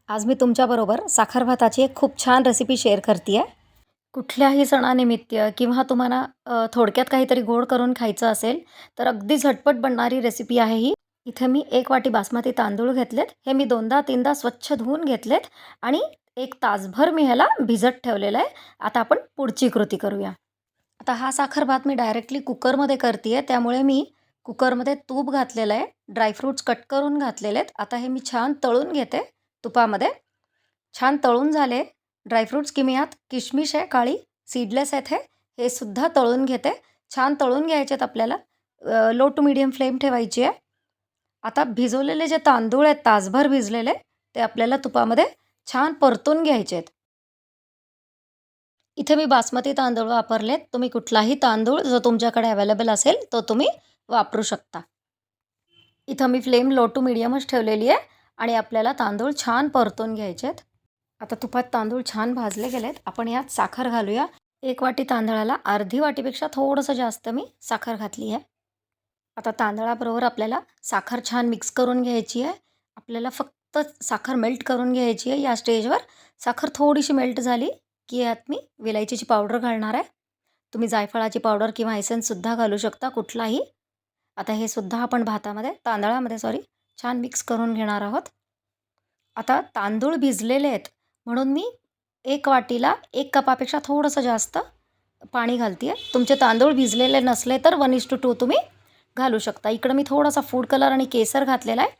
आज मी तुमच्याबरोबर साखर भाताची एक खूप छान रेसिपी शेअर करते आहे. कुठल्याही सणानिमित्त किंवा तुम्हाला थोडक्यात काहीतरी गोड करून खायचं असेल, तर अगदी झटपट बनणारी रेसिपी आहे ही. इथे मी 1 वाटी बासमती तांदूळ घेतलेत. हे मी 2दा-3दा स्वच्छ धुवून घेतलेत आणि 1 तासभर मी ह्याला भिजत ठेवलेलं आहे. आता आपण पुढची कृती करूया. आता हा साखर भात मी डायरेक्टली कुकरमध्ये करते आहे, त्यामुळे मी कुकरमध्ये तूप घातलेलं आहे. ड्रायफ्रुट्स कट करून घातलेले आहेत. आता हे मी छान तळून घेते तुपामध्ये. छान तळून झाले ड्रायफ्रुट्स की मी यात किशमिश आहे काळी, सीडलेस आहेत हे सुद्धा तळून घेते. छान तळून घ्यायचे आहेत आपल्याला. लो टू मीडियम फ्लेम ठेवायची आहे. आता भिजवलेले जे तांदूळ आहेत तासभर भिजलेले, ते आपल्याला तुपामध्ये छान परतून घ्यायचे आहेत. इथे मी बासमती तांदूळ वापरलेत. तुम्ही कुठलाही तांदूळ जो तुमच्याकडे अवेलेबल असेल तो तुम्ही वापरू शकता. इथं मी फ्लेम लो टू मीडियमच ठेवलेली आहे आणि आपल्याला तांदूळ छान परतून घ्यायचे आहेत. आता तुपात तांदूळ छान भाजले गेलेत. आपण यात साखर घालूया. 1 वाटी तांदळाला अर्धी वाटीपेक्षा थोडंसं जास्त मी साखर घातली आहे. आता तांदळाबरोबर आपल्याला साखर छान मिक्स करून घ्यायची आहे. आपल्याला फक्त साखर मेल्ट करून घ्यायची आहे. या स्टेजवर साखर थोडीशी मेल्ट झाली की यात मी विलायचीची पावडर घालणार आहे. तुम्ही जायफळाची पावडर किंवा एसेन्ससुद्धा घालू शकता कुठलाही. आता हे सुद्धा आपण तांदळामध्ये छान मिक्स करून घेणार आहोत. आता तांदूळ भिजलेले आहेत म्हणून मी 1 वाटीला 1 कपापेक्षा थोडंसं जास्त पाणी घालते आहे. तुमचे तांदूळ भिजलेले नसले तर 1:2 तुम्ही घालू शकता. इकडं मी थोडासा फूड कलर आणि केसर घातलेला आहे.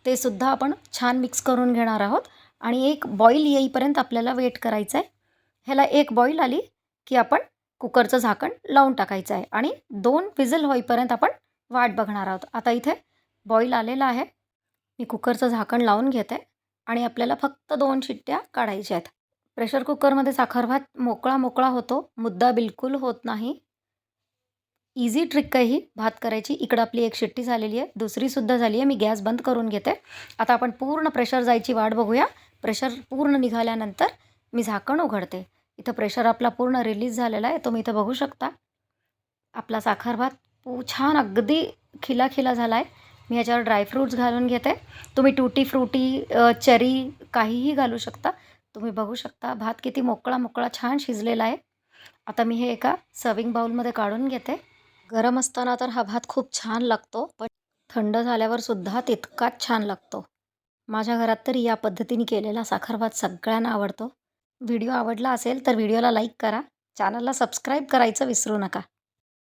ते सुद्धा आपण छान मिक्स करून घेणार आहोत आणि एक बॉईल येईपर्यंत आपल्याला वेट करायचं आहे. ह्याला एक बॉईल आली की आपण कुकरचं झाकण लावून टाकायचं आहे आणि 2 विजल होईपर्यंत आपण वाट बघणार आहोत. आता इथे बॉईल आलेला आहे. मी कुकरचं झाकण लावून घेते आणि आपल्याला फक्त 2 शिट्ट्या काढायच्या आहेत. प्रेशर कुकरमध्ये साखर भात मोकळा होतो. मुद्दा बिलकुल होत नाही. इझी ट्रिक आहे ही भात करायची. इकडं आपली 1 शिट्टी झालेली आहे. दुसरीसुद्धा झाली आहे. मी गॅस बंद करून घेते. आता आपण पूर्ण प्रेशर जायची वाट बघूया. प्रेशर पूर्ण निघाल्यानंतर मी झाकण उघडते. इथं प्रेशर आपला पूर्ण रिलीज झालेला आहे. तुम्ही इथं बघू शकता. आपला साखर भात छान अगदी खिला झाला आहे. मी ह्याच्यावर ड्रायफ्रूट्स घालून घेते. तुम्ही टूटी फ्रुटी, चेरी काहीही घालू शकता. तुम्ही बघू शकता भात किती मोकळा छान शिजलेला आहे. आता मी हे एका सर्विंग बाउलमध्ये काढून घेते. गरम असताना तर हा भात खूप छान लागतो, पण थंड झाल्यावर सुद्धा तितकाच छान लागतो. माझ्या घरात तरी या पद्धतीने केलेला साखर भात सगळ्यांना आवडतो. व्हिडिओ आवडला असेल तर व्हिडिओला लाईक करा. चॅनलला सबस्क्राईब करायचं विसरू नका.